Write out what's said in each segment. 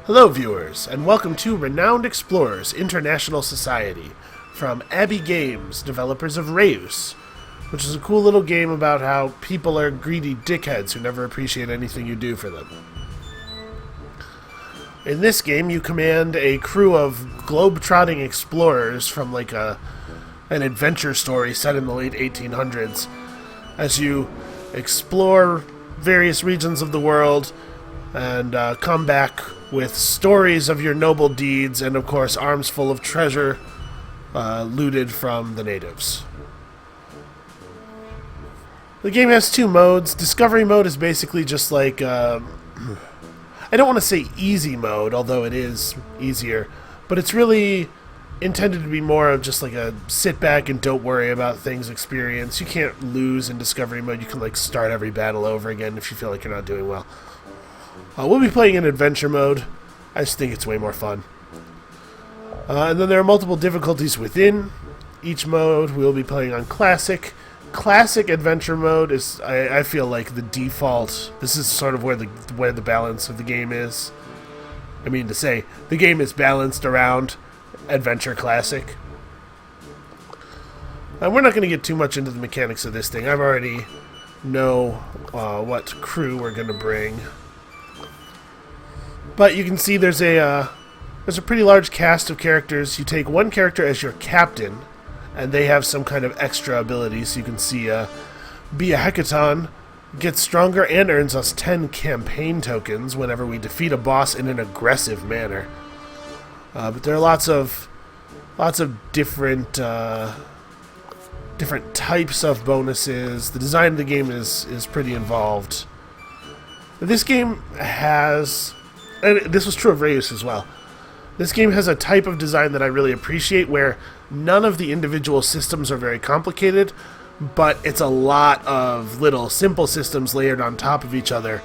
Hello, viewers, and welcome to Renowned Explorers International Society from Abbey Games, developers of Reus, which is a cool little game about how people are greedy dickheads who never appreciate anything you do for them. In this game, you command a crew of globe-trotting explorers from an adventure story set in the late 1800s as you explore various regions of the world and come back with stories of your noble deeds and, of course, arms full of treasure looted from the natives. The game has two modes. Discovery mode is basically just like, I don't want to say easy mode, although it is easier, but it's really intended to be more of just like a sit back and don't worry about things experience. You can't lose in Discovery mode. You can start every battle over again if you feel like you're not doing well. We'll be playing in Adventure mode. I just think it's way more fun. And then there are multiple difficulties within each mode. We'll be playing on Classic. Classic Adventure mode is, I feel like, the default. This is sort of where the balance of the game is. I mean to say, the game is balanced around Adventure Classic. And we're not going to get too much into the mechanics of this thing. I've already know what crew we're going to bring. But you can see there's a pretty large cast of characters. You take one character as your captain, and they have some kind of extra abilities. You can see be a Hecaton, gets stronger and earns us 10 campaign tokens whenever we defeat a boss in an aggressive manner. But there are lots of different types of bonuses. The design of the game is pretty involved. This game has, and this was true of Reus as well, this game has a type of design that I really appreciate where none of the individual systems are very complicated, but it's a lot of little simple systems layered on top of each other,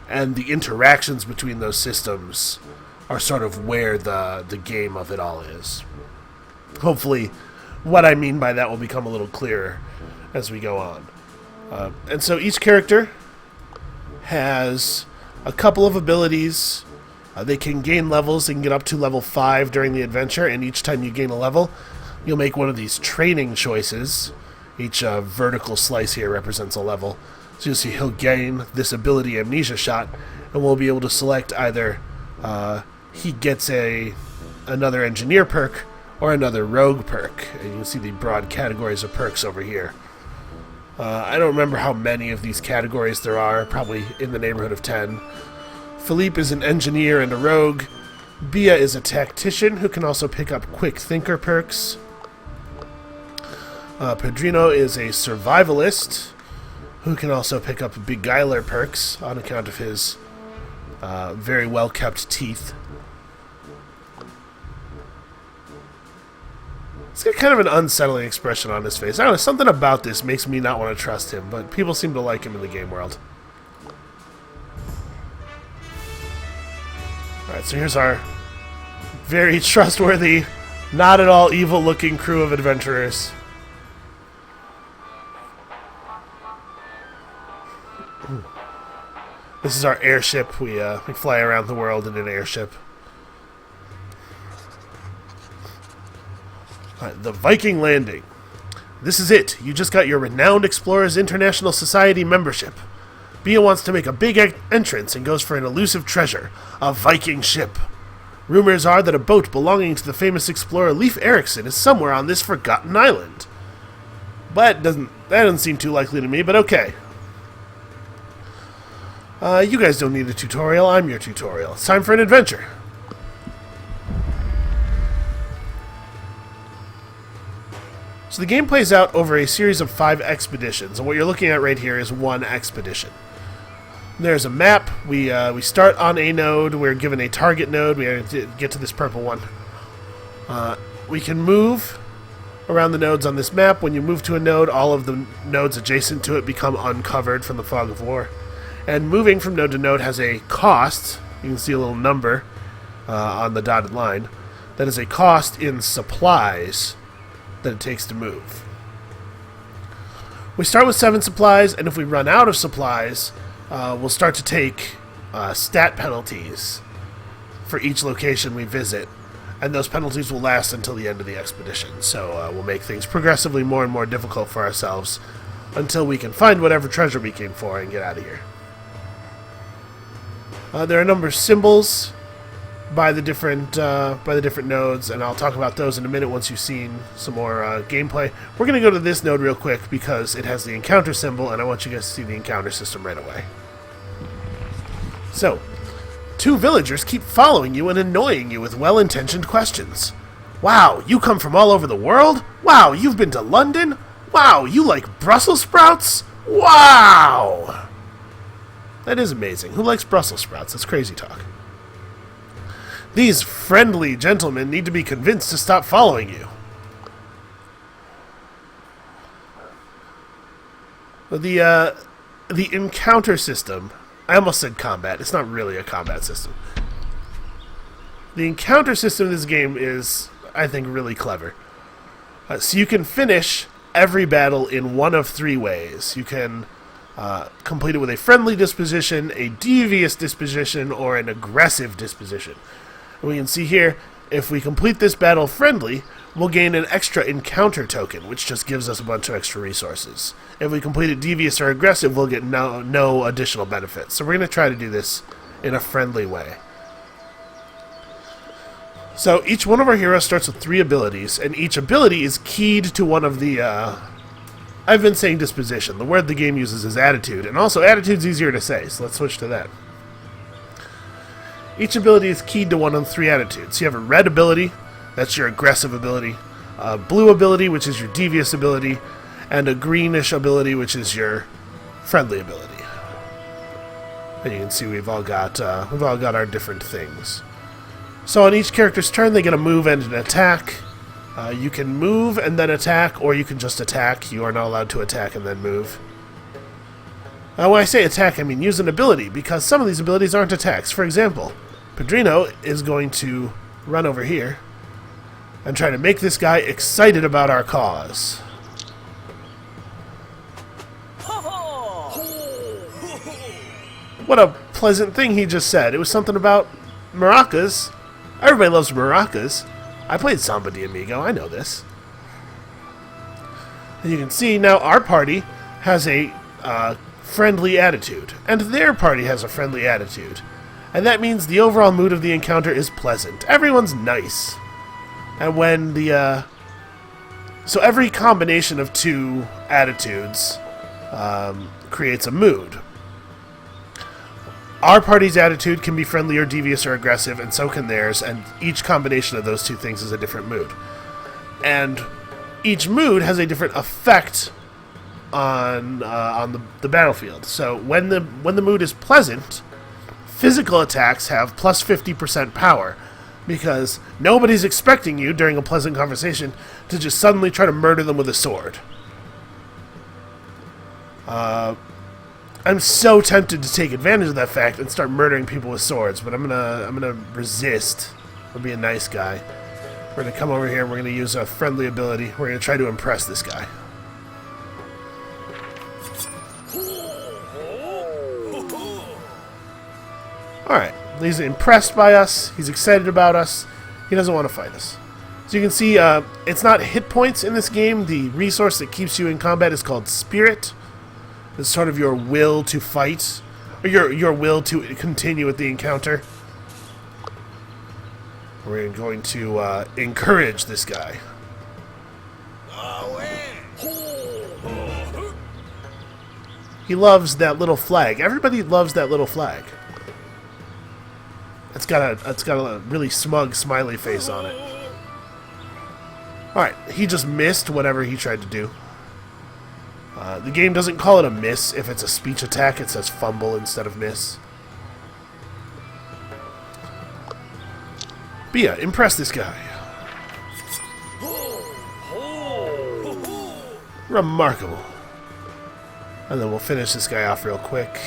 and the interactions between those systems are sort of where the game of it all is. Hopefully, what I mean by that will become a little clearer as we go on. And so each character has a couple of abilities. They can gain levels. They can get up to level 5 during the adventure, and each time you gain a level, you'll make one of these training choices. Each vertical slice here represents a level. So you'll see he'll gain this ability Amnesia Shot, and we'll be able to select either he gets another engineer perk or another rogue perk. And you can see the broad categories of perks over here. I don't remember how many of these categories there are, probably in the neighborhood of 10. Philippe is an engineer and a rogue. Bia is a tactician who can also pick up quick thinker perks. Pedrino is a survivalist who can also pick up beguiler perks on account of his very well kept teeth. He's got kind of an unsettling expression on his face. I don't know, something about this makes me not want to trust him, but people seem to like him in the game world. Alright, so here's our very trustworthy, not at all evil-looking crew of adventurers. This is our airship. We fly around the world in an airship. Alright, the Viking Landing. This is it. You just got your Renowned Explorers International Society membership. Bia wants to make a big entrance and goes for an elusive treasure, a Viking ship. Rumors are that a boat belonging to the famous explorer Leif Erikson is somewhere on this forgotten island. But that doesn't seem too likely to me, but okay. You guys don't need a tutorial, I'm your tutorial. It's time for an adventure. So the game plays out over a series of 5 expeditions, and what you're looking at right here is one expedition. There's a map. We start on a node. We're given a target node. We have to get to this purple one. We can move around the nodes on this map. When you move to a node, all of the nodes adjacent to it become uncovered from the fog of war. And moving from node to node has a cost. You can see a little number on the dotted line. That is a cost in supplies that it takes to move. We start with 7 supplies, and if we run out of supplies, we'll start to take stat penalties for each location we visit, and those penalties will last until the end of the expedition. So we'll make things progressively more and more difficult for ourselves until we can find whatever treasure we came for and get out of here. There are a number of symbols by the different nodes, and I'll talk about those in a minute once you've seen some more gameplay. We're going to go to this node real quick because it has the encounter symbol, and I want you guys to see the encounter system right away. So, 2 villagers keep following you and annoying you with well-intentioned questions. Wow, you come from all over the world? Wow, you've been to London? Wow, you like Brussels sprouts? Wow! That is amazing. Who likes Brussels sprouts? That's crazy talk. These friendly gentlemen need to be convinced to stop following you. The encounter system... I almost said combat. It's not really a combat system. The encounter system in this game is, I think, really clever. So you can finish every battle in one of 3 ways. You can complete it with a friendly disposition, a devious disposition, or an aggressive disposition. And we can see here, if we complete this battle friendly, we'll gain an extra encounter token, which just gives us a bunch of extra resources. If we complete it devious or aggressive, we'll get no additional benefits. So we're going to try to do this in a friendly way. So each one of our heroes starts with 3 abilities, and each ability is keyed to one of the... I've been saying disposition. The word the game uses is attitude, and also attitude's easier to say, so let's switch to that. Each ability is keyed to one of 3 attitudes. So you have a red ability, that's your aggressive ability, a blue ability, which is your devious ability, and a greenish ability, which is your friendly ability. And you can see we've all got our different things. So on each character's turn, they get a move and an attack. You can move and then attack, or you can just attack. You are not allowed to attack and then move. When I say attack, I mean use an ability, because some of these abilities aren't attacks. For example, Pedrino is going to run over here and try to make this guy excited about our cause. What a pleasant thing he just said. It was something about maracas. Everybody loves maracas. I played Samba de Amigo, I know this. And you can see now our party has a friendly attitude, and their party has a friendly attitude. And that means the overall mood of the encounter is pleasant. Everyone's nice. And when the... So every combination of 2 attitudes creates a mood. Our party's attitude can be friendly or devious or aggressive, and so can theirs, and each combination of those 2 things is a different mood. And each mood has a different effect on the battlefield. So when the mood is pleasant, physical attacks have plus 50% power, because nobody's expecting you during a pleasant conversation to just suddenly try to murder them with a sword. I'm so tempted to take advantage of that fact and start murdering people with swords, but I'm gonna resist. I'll be a nice guy. We're gonna come over here and we're gonna use a friendly ability. We're gonna try to impress this guy. Alright, he's impressed by us, he's excited about us, he doesn't want to fight us. So you can see, it's not hit points in this game. The resource that keeps you in combat is called spirit. It's sort of your will to fight, or your will to continue with the encounter. We're going to encourage this guy. He loves that little flag. Everybody loves that little flag. It's got a really smug smiley face on it. Alright, he just missed whatever he tried to do. The game doesn't call it a miss. If it's a speech attack, it says fumble instead of miss. But yeah, impress this guy. Remarkable. And then we'll finish this guy off real quick.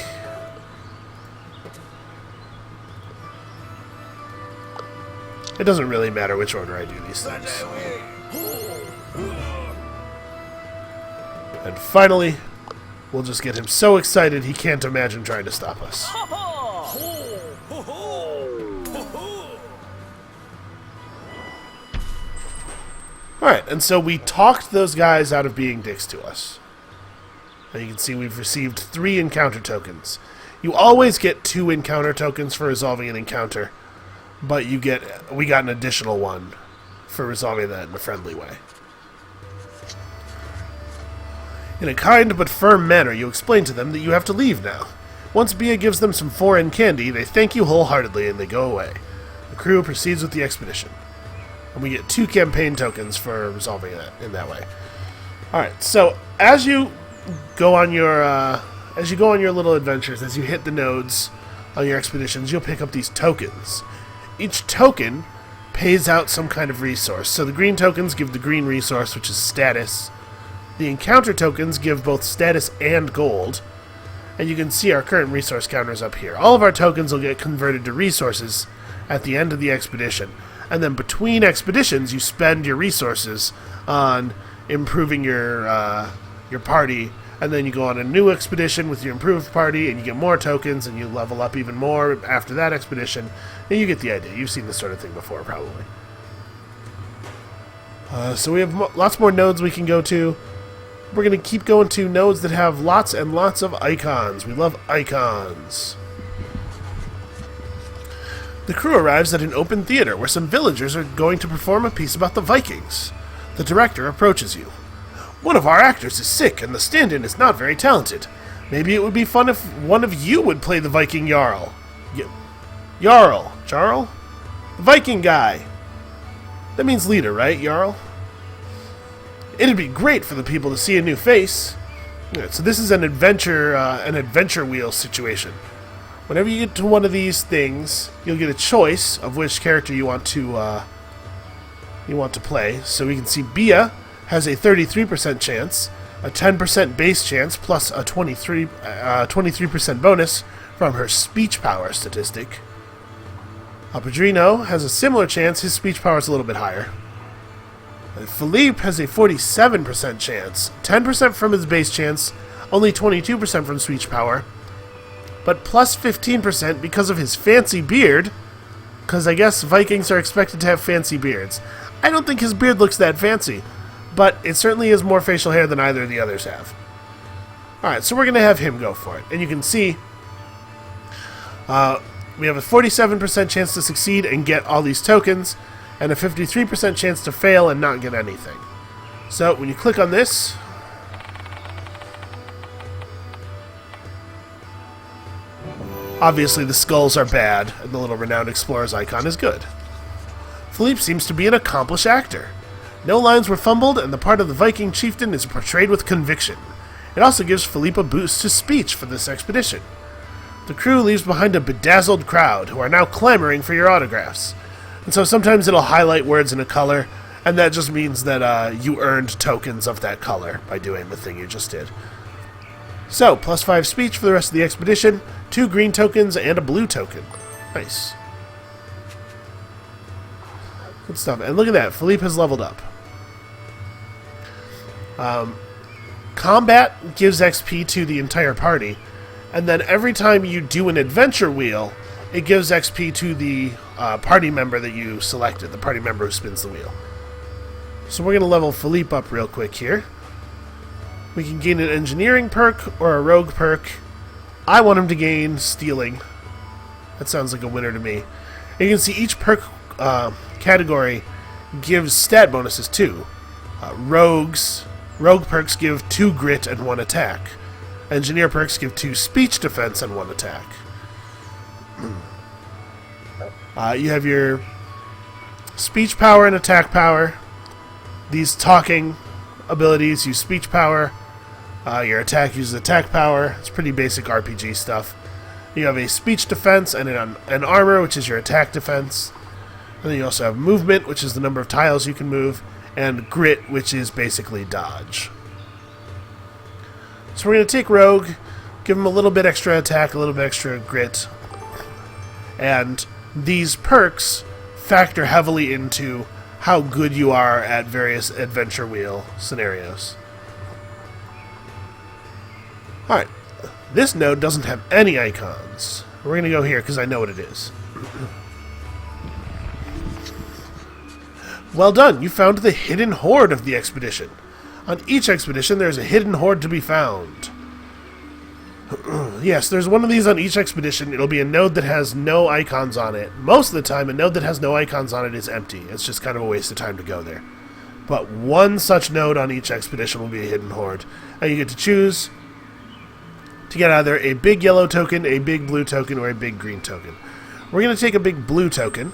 It doesn't really matter which order I do these things. And finally, we'll just get him so excited he can't imagine trying to stop us. Alright, and so we talked those guys out of being dicks to us. And you can see we've received 3 encounter tokens. You always get 2 encounter tokens for resolving an encounter, but we got an additional one for resolving that in a friendly way. In a kind but firm manner, you explain to them that you have to leave now. Once Bia gives them some foreign candy, they thank you wholeheartedly and they go away. The crew proceeds with the expedition. And we get 2 campaign tokens for resolving that in that way. Alright, so as you go on your little adventures, as you hit the nodes on your expeditions, you'll pick up these tokens. Each token pays out some kind of resource. So the green tokens give the green resource, which is status. The encounter tokens give both status and gold. And you can see our current resource counters up here. All of our tokens will get converted to resources at the end of the expedition. And then between expeditions, you spend your resources on improving your party. And then you go on a new expedition with your improved party, and you get more tokens, and you level up even more after that expedition. And you get the idea. You've seen this sort of thing before, probably. So we have lots more nodes we can go to. We're going to keep going to nodes that have lots and lots of icons. We love icons. The crew arrives at an open theater where some villagers are going to perform a piece about the Vikings. The director approaches you. One of our actors is sick and the stand-in is not very talented. Maybe it would be fun if one of you would play the Viking Jarl. Jarl? The Viking guy. That means leader, right, Jarl? It'd be great for the people to see a new face. Yeah, so this is an adventure wheel situation. Whenever you get to one of these things, you'll get a choice of which character you want to play. So we can see Bia has a 33% chance, a 10% base chance, plus a 23% bonus from her speech power statistic. Padrino has a similar chance. His speech power is a little bit higher. Philippe has a 47% chance, 10% from his base chance, only 22% from speech power, but plus 15% because of his fancy beard, because I guess Vikings are expected to have fancy beards. I don't think his beard looks that fancy, but it certainly is more facial hair than either of the others have. Alright, so we're going to have him go for it. And you can see we have a 47% chance to succeed and get all these tokens, and a 53% chance to fail and not get anything. So when you click on this, obviously the skulls are bad, and the little Renowned Explorers icon is good. Philippe seems to be an accomplished actor. No lines were fumbled, and the part of the Viking chieftain is portrayed with conviction. It also gives Philippe a boost to speech for this expedition. The crew leaves behind a bedazzled crowd, who are now clamoring for your autographs. And so sometimes it'll highlight words in a color, and that just means that you earned tokens of that color by doing the thing you just did. So, plus 5 speech for the rest of the expedition, 2 green tokens, and a blue token. Nice. Good stuff. And look at that, Philippe has leveled up. Combat gives XP to the entire party, and then every time you do an adventure wheel, it gives XP to the party member that you selected, the party member who spins the wheel. So we're going to level Philippe up real quick here. We can gain an engineering perk or a rogue perk. I want him to gain stealing. That sounds like a winner to me. And you can see each perk category gives stat bonuses too. Rogue perks give 2 grit and 1 attack. Engineer perks give 2 speech defense and 1 attack. You have your speech power and attack power. These talking abilities use speech power. Your attack uses attack power. It's pretty basic RPG stuff. You have a speech defense and an armor, which is your attack defense. And then you also have movement, which is the number of tiles you can move, and grit, which is basically dodge. So we're going to take Rogue, give him a little bit extra attack, a little bit extra grit, and these perks factor heavily into how good you are at various adventure wheel scenarios. Alright, this node doesn't have any icons. We're going to go here because I know what it is. Well done, you found the hidden hoard of the expedition. On each expedition, there is a hidden hoard to be found. Yes, there's one of these on each expedition. It'll be a node that has no icons on it. Most of the time, a node that has no icons on it is empty. It's just kind of a waste of time to go there. But one such node on each expedition will be a hidden hoard. And you get to choose to get either a big yellow token, a big blue token, or a big green token. We're going to take a big blue token.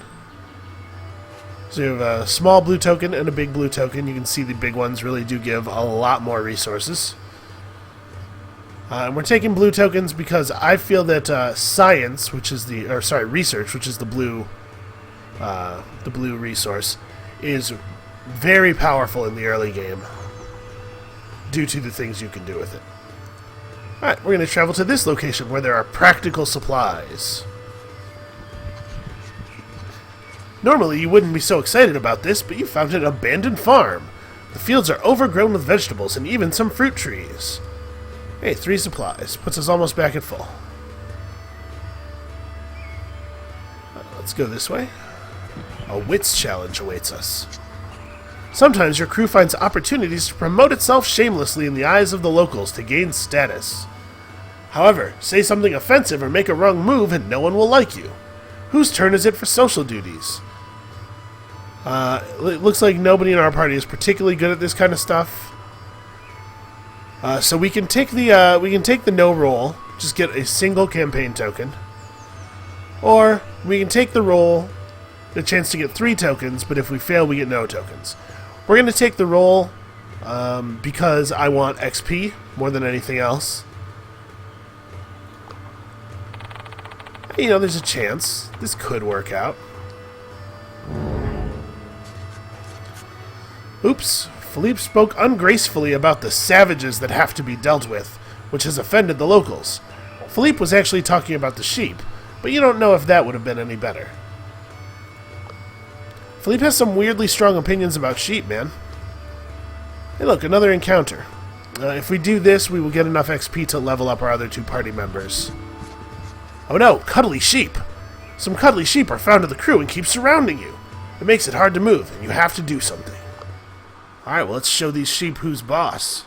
So you have a small blue token and a big blue token. You can see the big ones really do give a lot more resources. And we're taking blue tokens because I feel that science, which is research, which is the blue resource, is very powerful in the early game due to the things you can do with it. Alright, we're going to travel to this location where there are practical supplies. Normally you wouldn't be so excited about this, but you found an abandoned farm. The fields are overgrown with vegetables and even some fruit trees. Hey, 3 supplies. Puts us almost back at full. Let's go this way. A wits challenge awaits us. Sometimes your crew finds opportunities to promote itself shamelessly in the eyes of the locals to gain status. However, say something offensive or make a wrong move and no one will like you. Whose turn is it for social duties? It looks like nobody in our party is particularly good at this kind of stuff. So we can take the no roll, just get a single campaign token, or we can take the roll, the chance to get 3 tokens, but if we fail, we get no tokens. We're going to take the roll because I want XP more than anything else. You know, there's a chance this could work out. Oops. Philippe spoke ungracefully about the savages that have to be dealt with, which has offended the locals. Philippe was actually talking about the sheep, but you don't know if that would have been any better. Philippe has some weirdly strong opinions about sheep, man. Hey look, another encounter. If we do this, we will get enough XP to level up our other 2 party members. Oh no, cuddly sheep! Some cuddly sheep are found in the crew and keep surrounding you. It makes it hard to move, and you have to do something. Alright, well, let's show these sheep who's boss.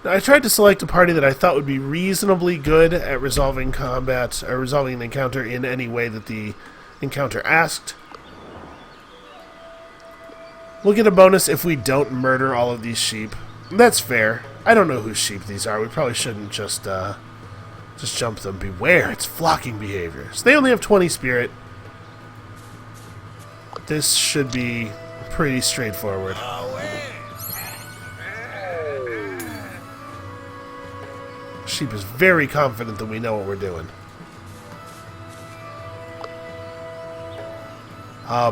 Now, I tried to select a party that I thought would be reasonably good at resolving combat, or resolving an encounter in any way that the encounter asked. We'll get a bonus if we don't murder all of these sheep. That's fair. I don't know whose sheep these are. We probably shouldn't just jump them. Beware, it's flocking behavior. So they only have 20 spirit. This should be pretty straightforward. Sheep is very confident that we know what we're doing.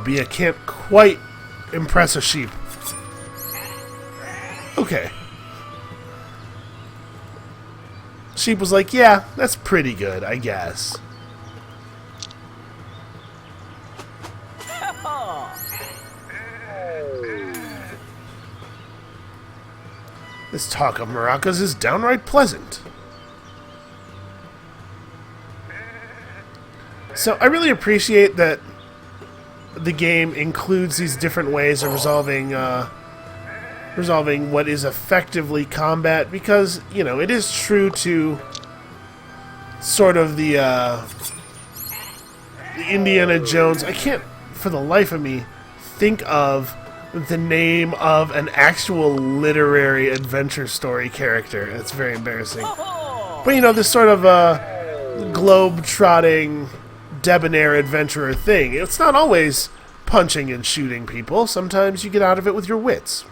Bia can't quite impress a sheep. Okay. Sheep was like, yeah, that's pretty good, I guess. This talk of maracas is downright pleasant. So I really appreciate that the game includes these different ways of resolving what is effectively combat, because, you know, it is true to sort of the Indiana Jones. I can't, for the life of me, think of the name of an actual literary adventure story character. It's very embarrassing. But, you know, this sort of globe-trotting, debonair adventurer thing. It's not always punching and shooting people. Sometimes you get out of it with your wits.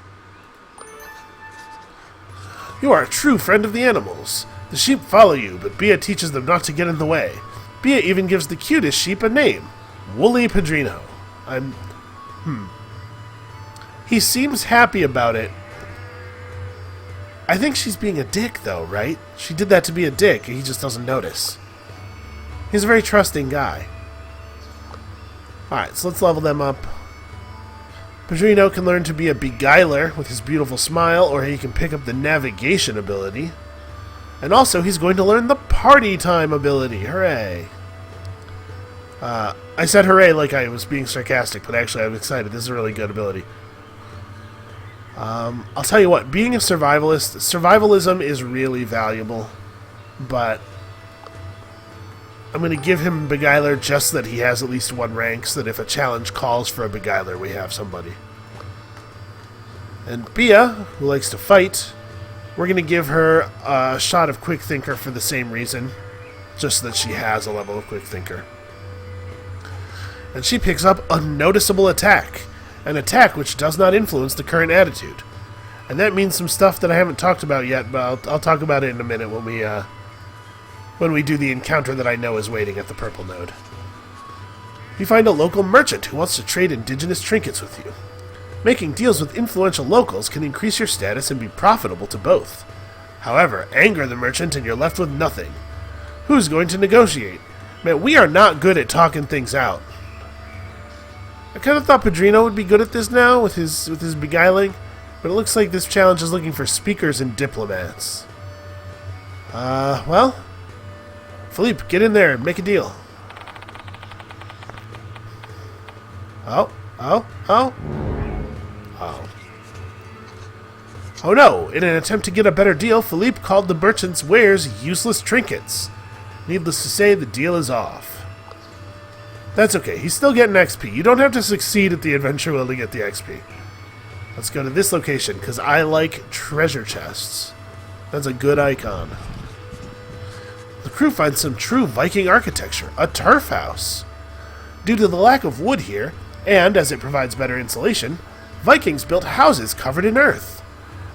You are a true friend of the animals. The sheep follow you, but Bia teaches them not to get in the way. Bia even gives the cutest sheep a name. Woolly Padrino. He seems happy about it. I think she's being a dick, though, right? She did that to be a dick, and he just doesn't notice. He's a very trusting guy. Alright, so let's level them up. Padrino can learn to be a beguiler with his beautiful smile, or he can pick up the navigation ability. And also, he's going to learn the party time ability. Hooray! I said hooray like I was being sarcastic, but actually I'm excited. This is a really good ability. I'll tell you what, being a survivalist, survivalism is really valuable, but I'm going to give him Beguiler just so that he has at least one rank, so that if a challenge calls for a Beguiler, we have somebody. And Bia, who likes to fight, we're going to give her a shot of Quick Thinker for the same reason, just so that she has a level of Quick Thinker. And she picks up Unnoticeable Attack, an attack which does not influence the current attitude. And that means some stuff that I haven't talked about yet, but I'll talk about it in a minute when we do the encounter that I know is waiting at the purple node. You find a local merchant who wants to trade indigenous trinkets with you. Making deals with influential locals can increase your status and be profitable to both. However, anger the merchant and you're left with nothing. Who's going to negotiate? Man, we are not good at talking things out. I kind of thought Padrino would be good at this now with his beguiling, but it looks like this challenge is looking for speakers and diplomats. Well, Philippe, get in there and make a deal. Oh no! In an attempt to get a better deal, Philippe called the merchant's wares useless trinkets. Needless to say, the deal is off. That's okay, he's still getting XP. You don't have to succeed at the adventure wheel to get the XP. Let's go to this location, because I like treasure chests. That's a good icon. The crew finds some true Viking architecture, a turf house. Due to the lack of wood here, and as it provides better insulation, Vikings built houses covered in earth.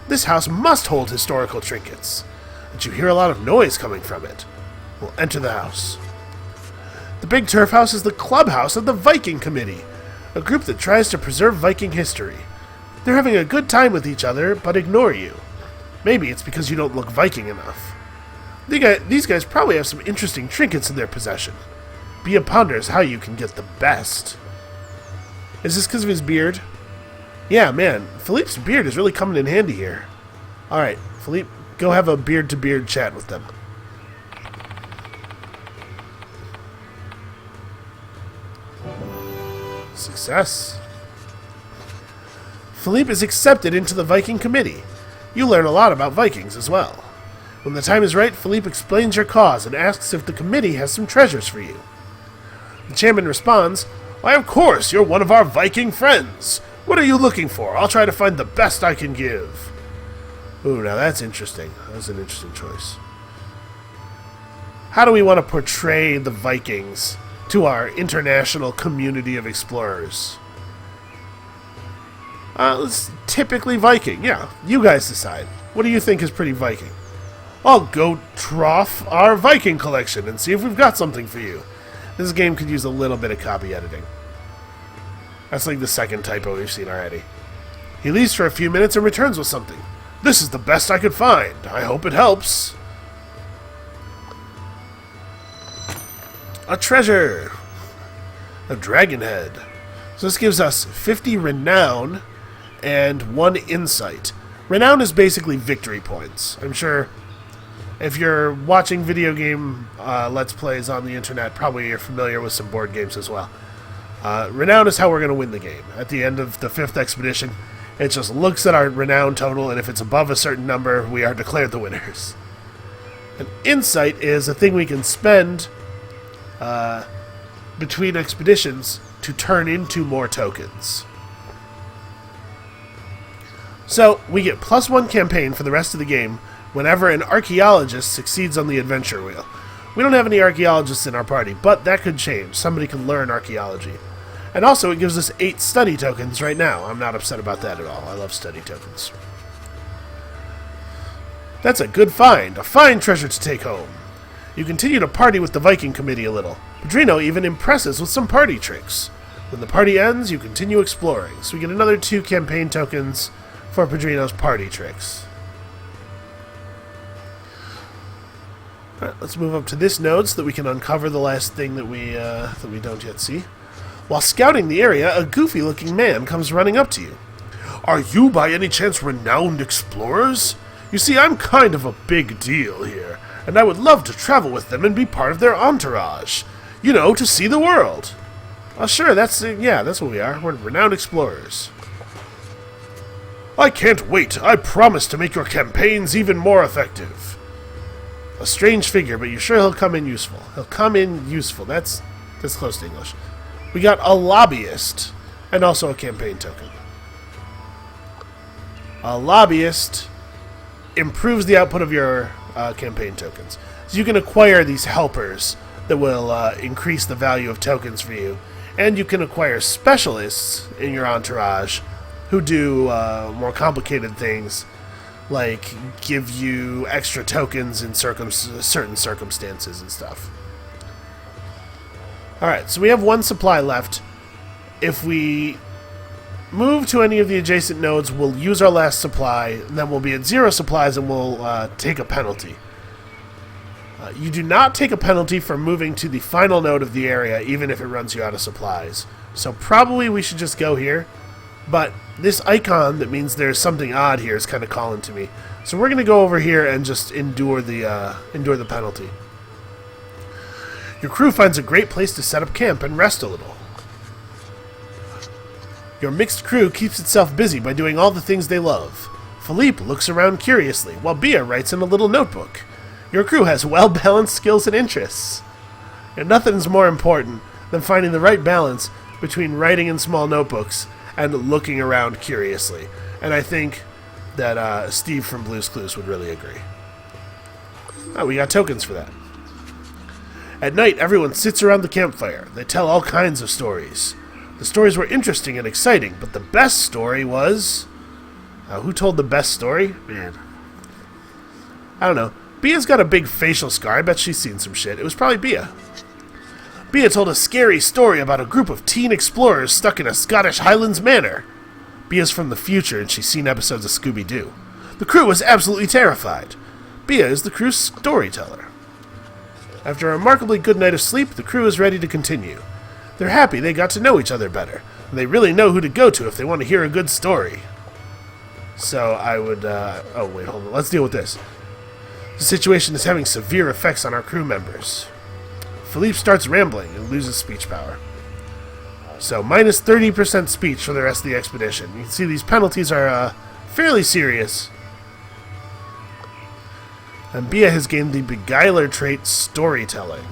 This house must hold historical trinkets, but you hear a lot of noise coming from it. We'll enter the house. The big turf house is the clubhouse of the Viking Committee, a group that tries to preserve Viking history. They're having a good time with each other, but ignore you. Maybe it's because you don't look Viking enough. These guys probably have some interesting trinkets in their possession. Bia ponders how you can get the best. Is this because of his beard? Yeah, man, Philippe's beard is really coming in handy here. Alright, Philippe, go have a beard-to-beard chat with them. Success. Philippe is accepted into the Viking Committee. You learn a lot about Vikings as well. When the time is right, Philippe explains your cause and asks if the committee has some treasures for you. The chairman responds, "Why, of course, you're one of our Viking friends. What are you looking for? I'll try to find the best I can give." Ooh, now that's interesting. That's an interesting choice. How do we want to portray the Vikings to our international community of explorers? It's typically Viking. Yeah, you guys decide. What do you think is pretty Viking? I'll go trough our Viking collection and see if we've got something for you. This game could use a little bit of copy editing. That's like the second typo we've seen already. He leaves for a few minutes and returns with something. This is the best I could find. I hope it helps. A treasure. A dragon head. So this gives us 50 renown and 1 insight. Renown is basically victory points. I'm sure if you're watching video game Let's Plays on the internet, probably you're familiar with some board games as well. Renown is how we're going to win the game. At the end of the 5th expedition, it just looks at our renown total, and if it's above a certain number, we are declared the winners. An insight is a thing we can spend between expeditions to turn into more tokens. So, we get +1 campaign for the rest of the game whenever an archaeologist succeeds on the adventure wheel. We don't have any archaeologists in our party, but that could change. Somebody can learn archaeology. And also, it gives us 8 study tokens right now. I'm not upset about that at all. I love study tokens. That's a good find. A fine treasure to take home. You continue to party with the Viking Committee a little. Padrino even impresses with some party tricks. When the party ends, you continue exploring. So we get another 2 campaign tokens for Padrino's party tricks. Alright, let's move up to this node so that we can uncover the last thing that we don't yet see. While scouting the area, a goofy-looking man comes running up to you. Are you by any chance renowned explorers? You see, I'm kind of a big deal here, and I would love to travel with them and be part of their entourage. You know, to see the world. Oh, sure, that's what we are. We're renowned explorers. I can't wait. I promise to make your campaigns even more effective. A strange figure, but you're sure he'll come in useful. He'll come in useful. That's close to English. We got a lobbyist and also a campaign token. A lobbyist improves the output of your campaign tokens. So you can acquire these helpers that will increase the value of tokens for you. And you can acquire specialists in your entourage who do more complicated things, like give you extra tokens in certain circumstances and stuff. Alright, so we have one supply left. If we move to any of the adjacent nodes, we'll use our last supply, and then we'll be at 0 supplies and we'll take a penalty. You do not take a penalty for moving to the final node of the area, even if it runs you out of supplies. So probably we should just go here. But this icon that means there's something odd here is kind of calling to me. So we're going to go over here and just endure the penalty. Your crew finds a great place to set up camp and rest a little. Your mixed crew keeps itself busy by doing all the things they love. Philippe looks around curiously, while Bia writes in a little notebook. Your crew has well-balanced skills and interests. And nothing's more important than finding the right balance between writing in small notebooks and looking around curiously. And I think that Steve from Blue's Clues would really agree. Oh, we got tokens for that. At night, everyone sits around the campfire. They tell all kinds of stories. The stories were interesting and exciting, but the best story was... who told the best story? Man. I don't know. Bia's got a big facial scar. I bet she's seen some shit. It was probably Bia. Bia told a scary story about a group of teen explorers stuck in a Scottish Highlands manor. Bia's from the future, and she's seen episodes of Scooby-Doo. The crew was absolutely terrified. Bia is the crew's storyteller. After a remarkably good night of sleep, the crew is ready to continue. They're happy they got to know each other better, and they really know who to go to if they want to hear a good story. So I would, oh wait, hold on, let's deal with this. The situation is having severe effects on our crew members. Philippe starts rambling and loses speech power. So, minus 30% speech for the rest of the expedition. You can see these penalties are fairly serious. And Bia has gained the Beguiler trait Storytelling.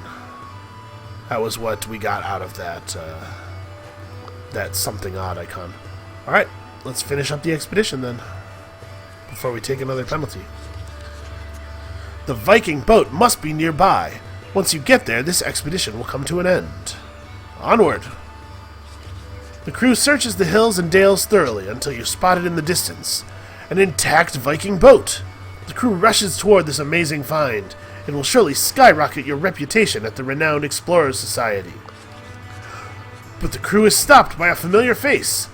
That was what we got out of that something odd icon. Alright, let's finish up the expedition then, before we take another penalty. The Viking boat must be nearby. Once you get there, this expedition will come to an end. Onward! The crew searches the hills and dales thoroughly until you spot it in the distance. An intact Viking boat! The crew rushes toward this amazing find. It will surely skyrocket your reputation at the renowned Explorers Society. But the crew is stopped by a familiar face.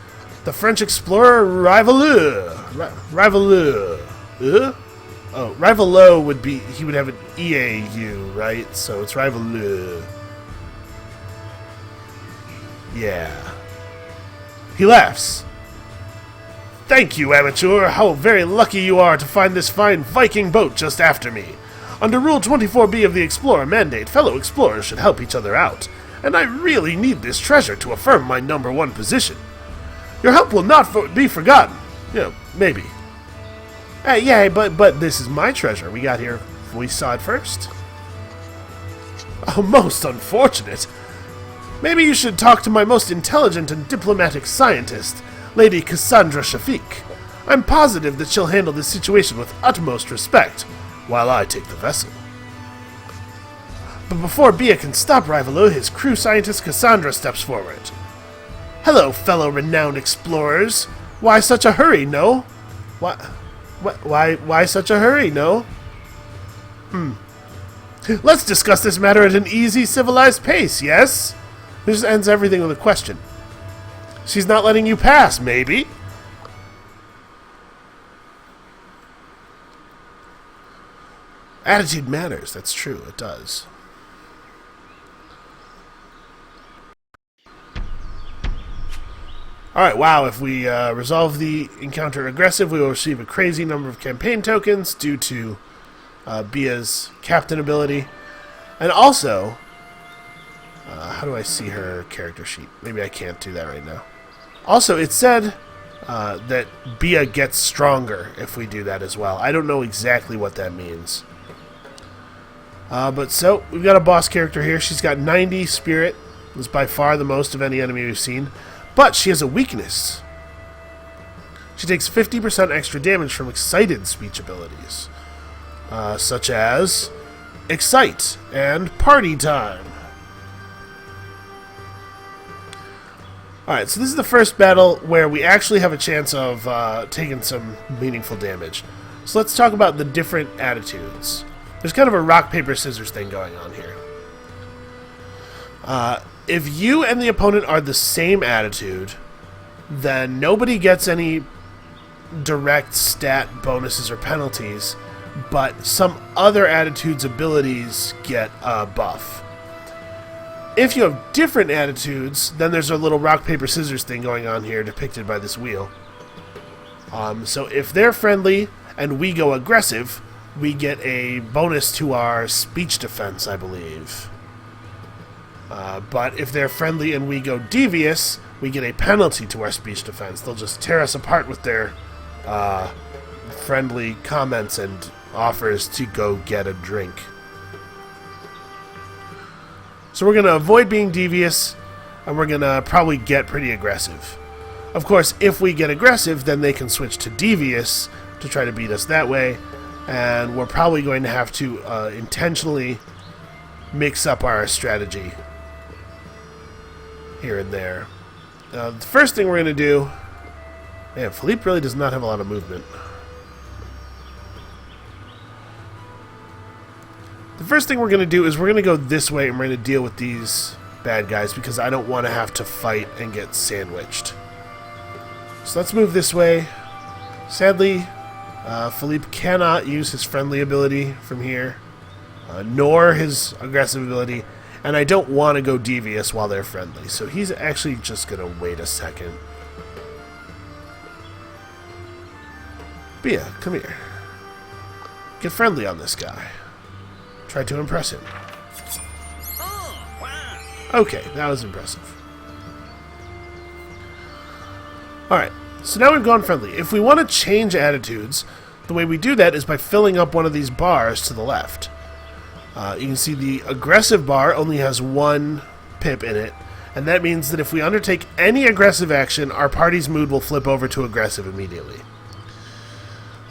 The French explorer Rivaleux. Oh, Rivaleux would be, he would have an EAU, right? So it's Rivaleux. Yeah. He laughs. Thank you, amateur. How very lucky you are to find this fine Viking boat just after me. Under Rule 24B of the Explorer Mandate, fellow explorers should help each other out. And I really need this treasure to affirm my #1 position. Your help will not be forgotten. Maybe. Yeah, but this is my treasure. We got here. We saw it first. Oh, most unfortunate. Maybe you should talk to my most intelligent and diplomatic scientist, Lady Cassandra Shafiq. I'm positive that she'll handle this situation with utmost respect, while I take the vessel. But before Bia can stop Rivalou, his crew scientist Cassandra steps forward. Hello, fellow renowned explorers. Why such a hurry, no? Why such a hurry, no? Let's discuss this matter at an easy, civilized pace, yes? This ends everything with a question. She's not letting you pass, maybe? Attitude matters, that's true, it does. Alright, wow, if we resolve the encounter aggressive, we will receive a crazy number of campaign tokens due to Bia's captain ability. And also, How do I see her character sheet? Maybe I can't do that right now. Also, it said that Bia gets stronger if we do that as well. I don't know exactly what that means. But so, we've got a boss character here. She's got 90 spirit. This is by far the most of any enemy we've seen. But she has a weakness. She takes 50% extra damage from excited speech abilities. Such as Excite and Party Time. Alright, so this is the first battle where we actually have a chance of taking some meaningful damage. So let's talk about the different attitudes. There's kind of a rock, paper, scissors thing going on here. If you and the opponent are the same attitude, then nobody gets any direct stat bonuses or penalties, but some other attitudes' abilities get a buff. If you have different attitudes, then there's a little rock, paper, scissors thing going on here depicted by this wheel. So if they're friendly and we go aggressive, we get a bonus to our speech defense, I believe. But if they're friendly and we go devious, we get a penalty to our speech defense. They'll just tear us apart with their friendly comments and offers to go get a drink. So we're going to avoid being devious, and we're going to probably get pretty aggressive. Of course, if we get aggressive, then they can switch to devious to try to beat us that way, and we're probably going to have to intentionally mix up our strategy here and there. The first thing we're going to do... Man, Philippe really does not have a lot of movement. The first thing we're going to do is we're going to go this way and we're going to deal with these bad guys because I don't want to have to fight and get sandwiched. So let's move this way. Sadly, Philippe cannot use his friendly ability from here, nor his aggressive ability, and I don't want to go devious while they're friendly, so he's actually just going to wait a second. Bia, come here. Get friendly on this guy. Try to impress him. Okay, that was impressive. Alright, so now we've gone friendly. If we want to change attitudes, the way we do that is by filling up one of these bars to the left. You can see the aggressive bar only has 1 pip in it, and that means that if we undertake any aggressive action, our party's mood will flip over to aggressive immediately.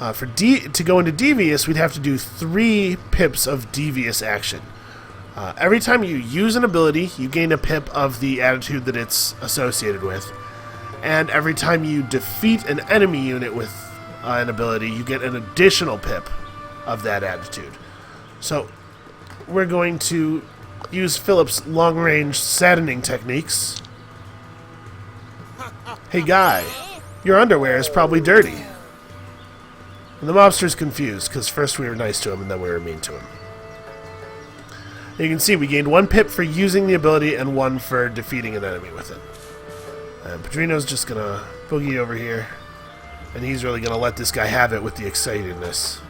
To go into devious, we'd have to do 3 pips of devious action. Every time you use an ability, you gain a pip of the attitude that it's associated with. And every time you defeat an enemy unit with an ability, you get an additional pip of that attitude. So, we're going to use Philip's long-range saddening techniques. Hey guy, your underwear is probably dirty. And the mobster's confused, because first we were nice to him and then we were mean to him. And you can see we gained 1 pip for using the ability and 1 for defeating an enemy with it. And Padrino's just going to boogie over here, and he's really going to let this guy have it with the excitedness.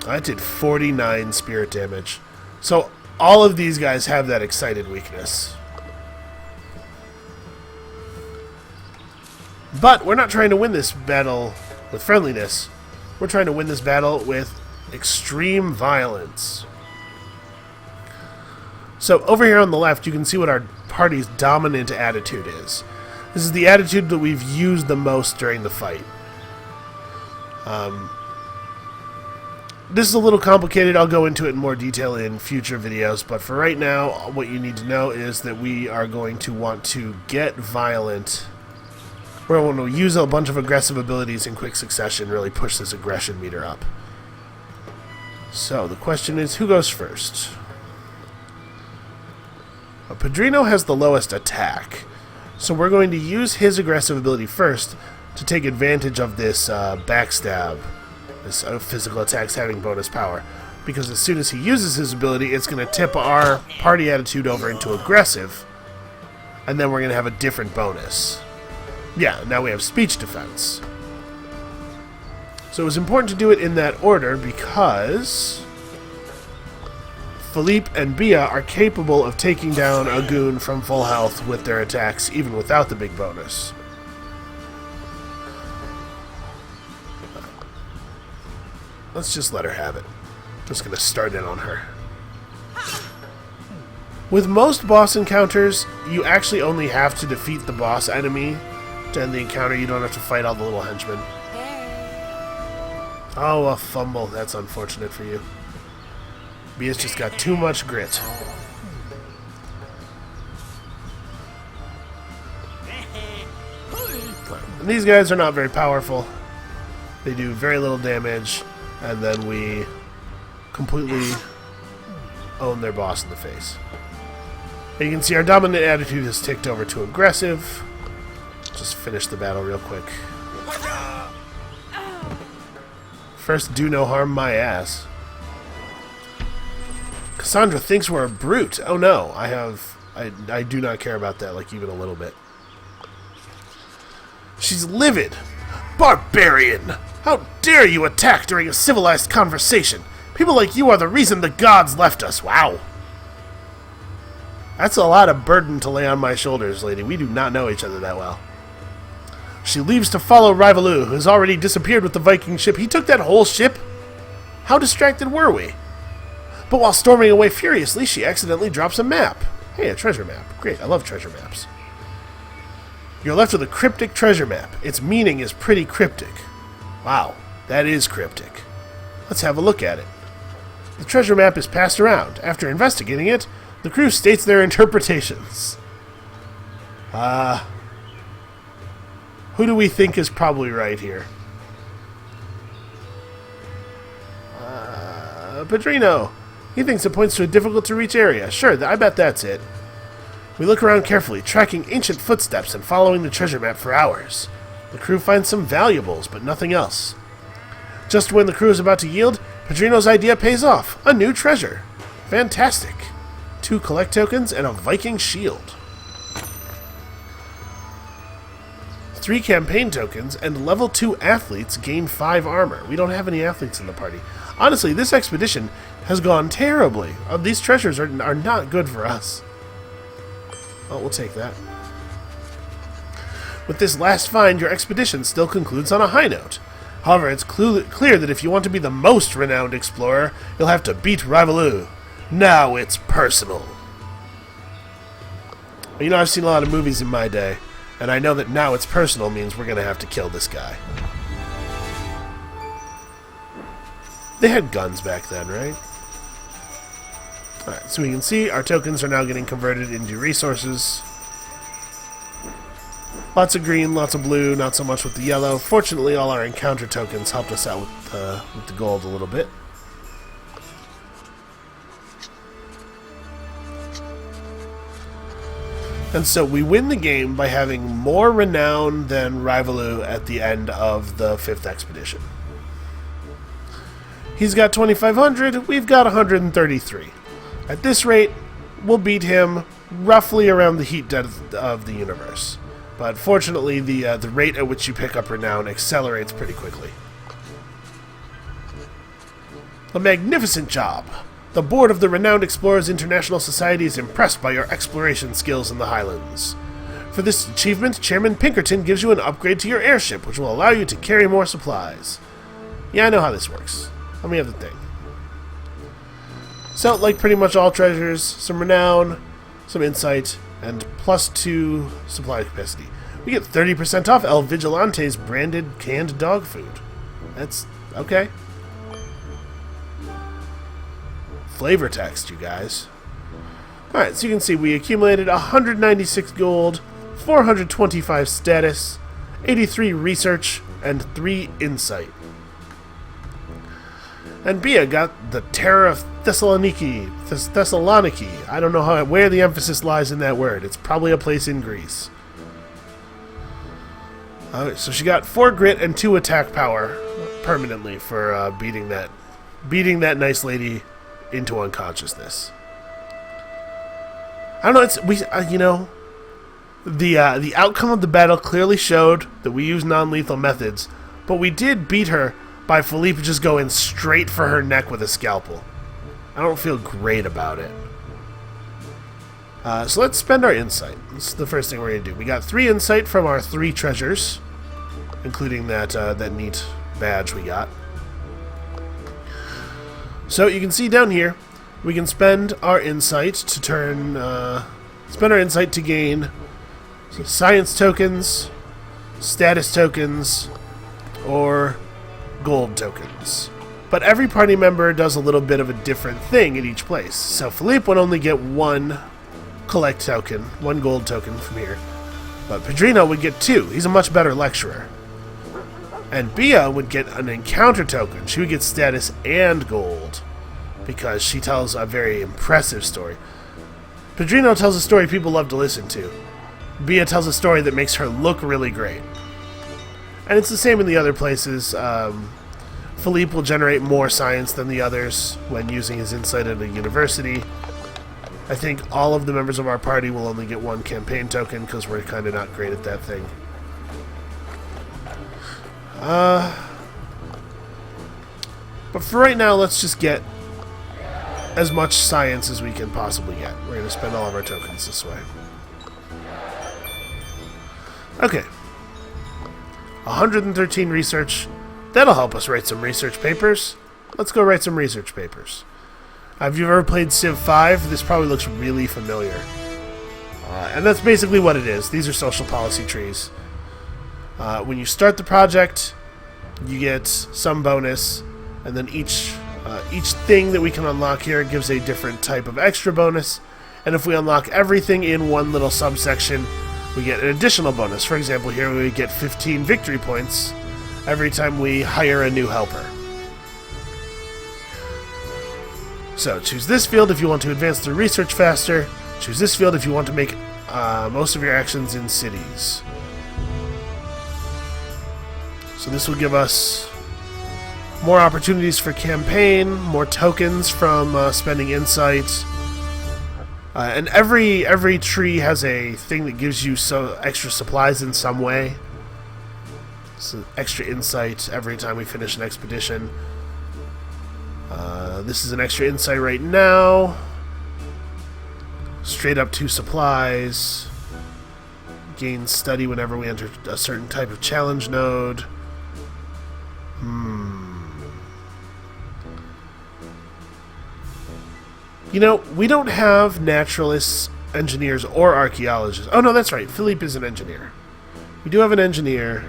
I did 49 spirit damage. So all of these guys have that excited weakness. But we're not trying to win this battle with friendliness. We're trying to win this battle with extreme violence. So over here on the left, you can see what our party's dominant attitude is. This is the attitude that we've used the most during the fight. This is a little complicated. I'll go into it in more detail in future videos, but for right now, what you need to know is that we are going to want to get violent. We're going to use a bunch of aggressive abilities in quick succession, really push this aggression meter up. So, the question is, who goes first? Padrino has the lowest attack, so we're going to use his aggressive ability first to take advantage of this backstab, this physical attacks having bonus power, because as soon as he uses his ability, it's going to tip our party attitude over into aggressive, and then we're going to have a different bonus. Yeah, now we have speech defense. So it was important to do it in that order because Philippe and Bia are capable of taking down a goon from full health with their attacks, even without the big bonus. Let's just let her have it. Just gonna start in on her. With most boss encounters, you actually only have to defeat the boss enemy to end the encounter. You don't have to fight all the little henchmen. Oh, a fumble. That's unfortunate for you. Bia's just got too much grit. And these guys are not very powerful. They do very little damage, and then we completely own their boss in the face. And you can see our dominant attitude has ticked over to aggressive. Just finish the battle real quick. First, do no harm my ass. Cassandra thinks we're a brute. Oh no, I do not care about that, like, even a little bit. She's livid. Barbarian! How dare you attack during a civilized conversation? People like you are the reason the gods left us. Wow. That's a lot of burden to lay on my shoulders, lady. We do not know each other that well. She leaves to follow Rivalou, who has already disappeared with the Viking ship. He took that whole ship? How distracted were we? But while storming away furiously, she accidentally drops a map. Hey, a treasure map. Great, I love treasure maps. You're left with a cryptic treasure map. Its meaning is pretty cryptic. Wow, that is cryptic. Let's have a look at it. The treasure map is passed around. After investigating it, the crew states their interpretations. Who do we think is probably right here? Pedrino. He thinks it points to a difficult-to-reach area. Sure, I bet that's it. We look around carefully, tracking ancient footsteps and following the treasure map for hours. The crew finds some valuables, but nothing else. Just when the crew is about to yield, Pedrino's idea pays off. A new treasure. Fantastic. 2 collect tokens and a Viking shield. 3 campaign tokens and level 2 athletes gain 5 armor. We don't have any athletes in the party. Honestly, this expedition has gone terribly. These treasures are not good for us. Oh, we'll take that. With this last find, your expedition still concludes on a high note. However, it's clear that if you want to be the most renowned explorer, you'll have to beat Rivalou. Now it's personal. You know, I've seen a lot of movies in my day, and I know that now it's personal means we're going to have to kill this guy. They had guns back then, right? Alright, so we can see our tokens are now getting converted into resources. Lots of green, lots of blue, not so much with the yellow. Fortunately, all our encounter tokens helped us out with the gold a little bit. And so we win the game by having more renown than Rivalou at the end of the 5th expedition. He's got 2,500, we've got 133. At this rate, we'll beat him roughly around the heat death of the universe. But fortunately, the rate at which you pick up renown accelerates pretty quickly. A magnificent job! The board of the Renowned Explorers International Society is impressed by your exploration skills in the Highlands. For this achievement, Chairman Pinkerton gives you an upgrade to your airship, which will allow you to carry more supplies. Yeah, I know how this works. Let me have the thing. So, like pretty much all treasures, some renown, some insight, and +2 supply capacity. We get 30% off El Vigilante's branded canned dog food. That's okay. Flavor text, you guys. Alright, so you can see we accumulated 196 gold, 425 status, 83 research, and 3 insight. And Bia got the Terror of Thessaloniki. I don't know where the emphasis lies in that word. It's probably a place in Greece. So she got 4 grit and 2 attack power permanently for beating that nice lady into unconsciousness. I don't know. The outcome of the battle clearly showed that we use non-lethal methods, but we did beat her by Philippe just going straight for her neck with a scalpel. I don't feel great about it. So let's spend our insight. This is the first thing we're going to do. We got 3 insight from our 3 treasures, including that that neat badge we got. So you can see down here, we can spend our insight to gain science tokens, status tokens, or gold tokens. But every party member does a little bit of a different thing in each place. So Philippe would only get 1 collect token, 1 gold token from here. But Pedrino would get 2. He's a much better lecturer. And Bia would get an encounter token. She would get status and gold because she tells a very impressive story. Pedrino tells a story people love to listen to. Bia tells a story that makes her look really great. And it's the same in the other places. Philippe will generate more science than the others when using his insight at a university. I think all of the members of our party will only get 1 campaign token because we're kind of not great at that thing. But for right now, let's just get as much science as we can possibly get. We're going to spend all of our tokens this way. Okay. 113 research. That'll help us write some research papers. Let's go write some research papers. Have you ever played Civ 5? This probably looks really familiar. And that's basically what it is. These are social policy trees. When you start the project, you get some bonus, and then each thing that we can unlock here gives a different type of extra bonus. And if we unlock everything in one little subsection, we get an additional bonus. For example, here we get 15 victory points every time we hire a new helper. So choose this field if you want to advance through research faster. Choose this field if you want to make most of your actions in cities. So this will give us more opportunities for campaign, more tokens from spending insight. And every tree has a thing that gives you extra supplies in some way. So extra insight every time we finish an expedition. This is an extra insight right now. Straight up 2 supplies. Gain study whenever we enter a certain type of challenge node. You know, we don't have naturalists, engineers, or archaeologists. Oh no, that's right. Philippe is an engineer. We do have an engineer.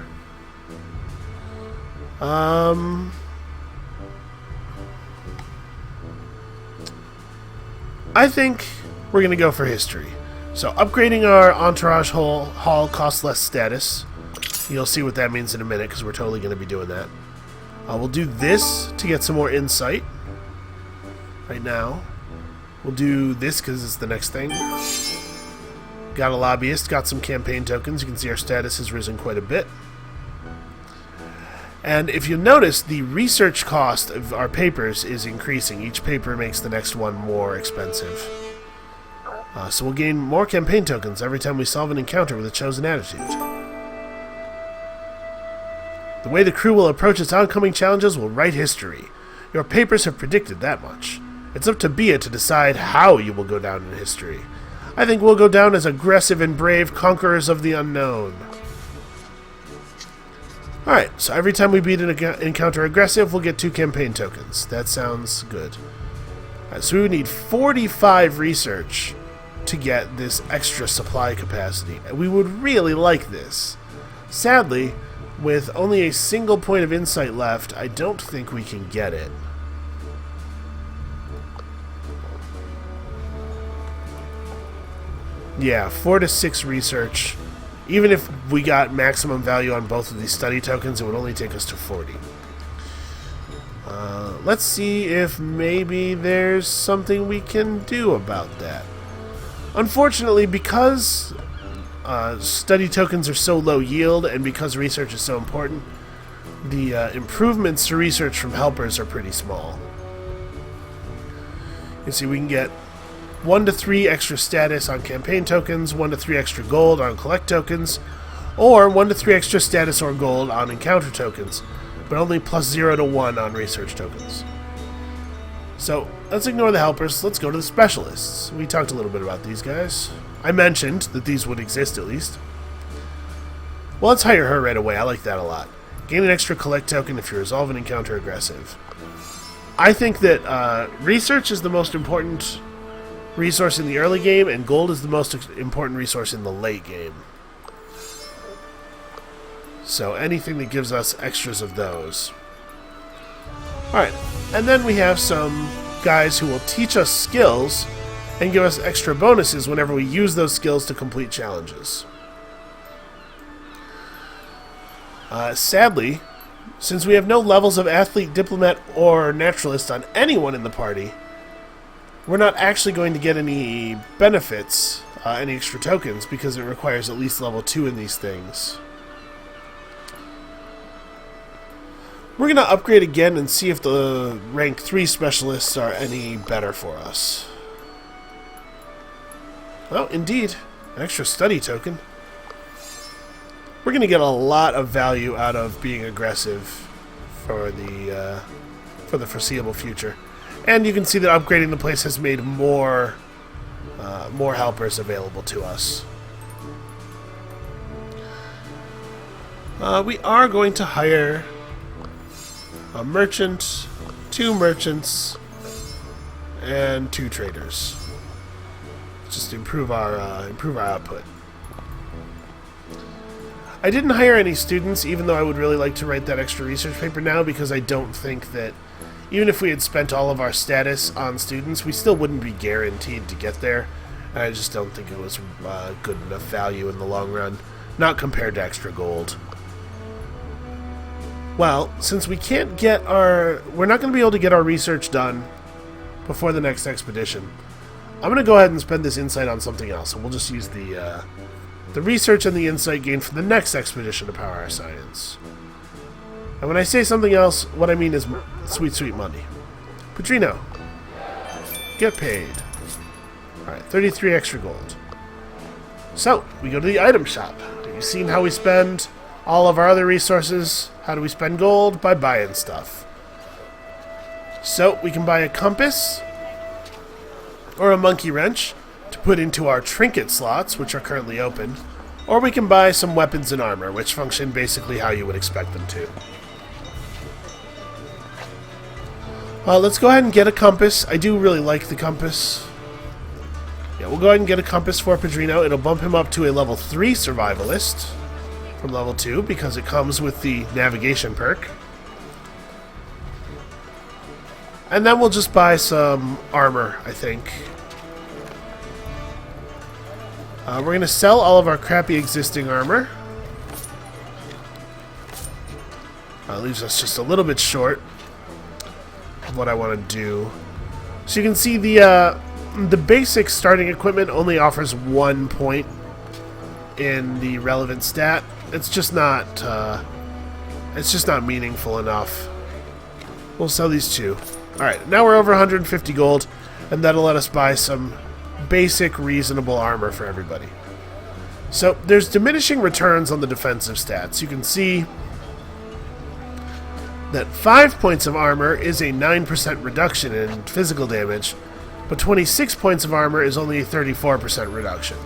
I think we're going to go for history. So upgrading our entourage hall costs less status. You'll see what that means in a minute because we're totally going to be doing that. We'll do this to get some more insight. Right now. We'll do this because it's the next thing. Got a lobbyist, got some campaign tokens. You can see our status has risen quite a bit. And if you notice, the research cost of our papers is increasing. Each paper makes the next one more expensive. So we'll gain more campaign tokens every time we solve an encounter with a chosen attitude. The way the crew will approach its oncoming challenges will write history. Your papers have predicted that much. It's up to Bia to decide how you will go down in history. I think we'll go down as aggressive and brave conquerors of the unknown. Alright, so every time we beat an encounter aggressive, we'll get 2 campaign tokens. That sounds good. Alright, so we would need 45 research to get this extra supply capacity. We would really like this. Sadly, with only a single point of insight left, I don't think we can get it. Yeah, 4 to 6 research. Even if we got maximum value on both of these study tokens, it would only take us to 40. Let's see if maybe there's something we can do about that. Unfortunately, because study tokens are so low yield and because research is so important, the improvements to research from helpers are pretty small. You see, we can get 1 to 3 extra status on campaign tokens, 1 to 3 extra gold on collect tokens, or 1 to 3 extra status or gold on encounter tokens, but only plus 0 to 1 on research tokens. So let's ignore the helpers. Let's go to the specialists. We talked a little bit about these guys. I mentioned that these would exist at least. Well, let's hire her right away. I like that a lot. Gain an extra collect token if you resolve an encounter aggressive. I think that research is the most important resource in the early game, and gold is the most important resource in the late game. So anything that gives us extras of those. Alright, and then we have some guys who will teach us skills and give us extra bonuses whenever we use those skills to complete challenges. Sadly, since we have no levels of athlete, diplomat, or naturalist on anyone in the party, we're not actually going to get any benefits, any extra tokens, because it requires at least level 2 in these things. We're going to upgrade again and see if the rank 3 specialists are any better for us. Well, indeed, an extra study token. We're going to get a lot of value out of being aggressive for the foreseeable future. And you can see that upgrading the place has made more helpers available to us. We are going to hire a merchant, 2 merchants, and 2 traders. Just to improve our output. I didn't hire any students, even though I would really like to write that extra research paper now, because I don't think that, even if we had spent all of our status on students, we still wouldn't be guaranteed to get there. And I just don't think it was good enough value in the long run, not compared to extra gold. Well, since we can't get we're not going to be able to get our research done before the next expedition, I'm going to go ahead and spend this insight on something else, and we'll just use the research and the insight gained for the next expedition to power our science. And when I say something else, what I mean is sweet, sweet money. Padrino, get paid. Alright, 33 extra gold. So, we go to the item shop. Have you seen how we spend all of our other resources? How do we spend gold? By buying stuff. So, we can buy a compass or a monkey wrench to put into our trinket slots, which are currently open, or we can buy some weapons and armor, which function basically how you would expect them to. Let's go ahead and get a compass. I do really like the compass. Yeah, we'll go ahead and get a compass for Padrino. It'll bump him up to a level 3 survivalist from level 2, because it comes with the navigation perk. And then we'll just buy some armor, I think. We're going to sell all of our crappy existing armor. Leaves us just a little bit short of what I want to do. So you can see the basic starting equipment only offers 1 point in the relevant stat. It's just not meaningful enough. We'll sell these 2. Alright, now we're over 150 gold, and that'll let us buy some basic, reasonable armor for everybody. So, there's diminishing returns on the defensive stats. You can see that 5 points of armor is a 9% reduction in physical damage, but 26 points of armor is only a 34% reduction.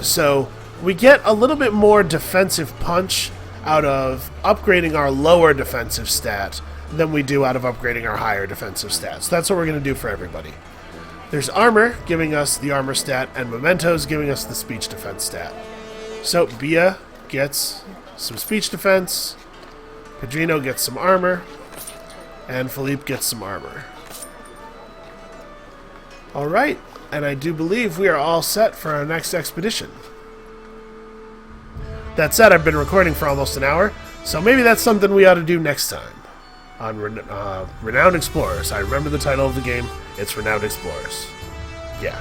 So, we get a little bit more defensive punch out of upgrading our lower defensive stat than we do out of upgrading our higher defensive stats. That's what we're going to do for everybody. There's armor, giving us the armor stat, and mementos, giving us the speech defense stat. So, Bia gets some speech defense, Padrino gets some armor, and Philippe gets some armor. Alright, and I do believe we are all set for our next expedition. That said, I've been recording for almost an hour, so maybe that's something we ought to do next time on Renowned Explorers. I remember the title of the game. It's Renowned Explorers. Yeah.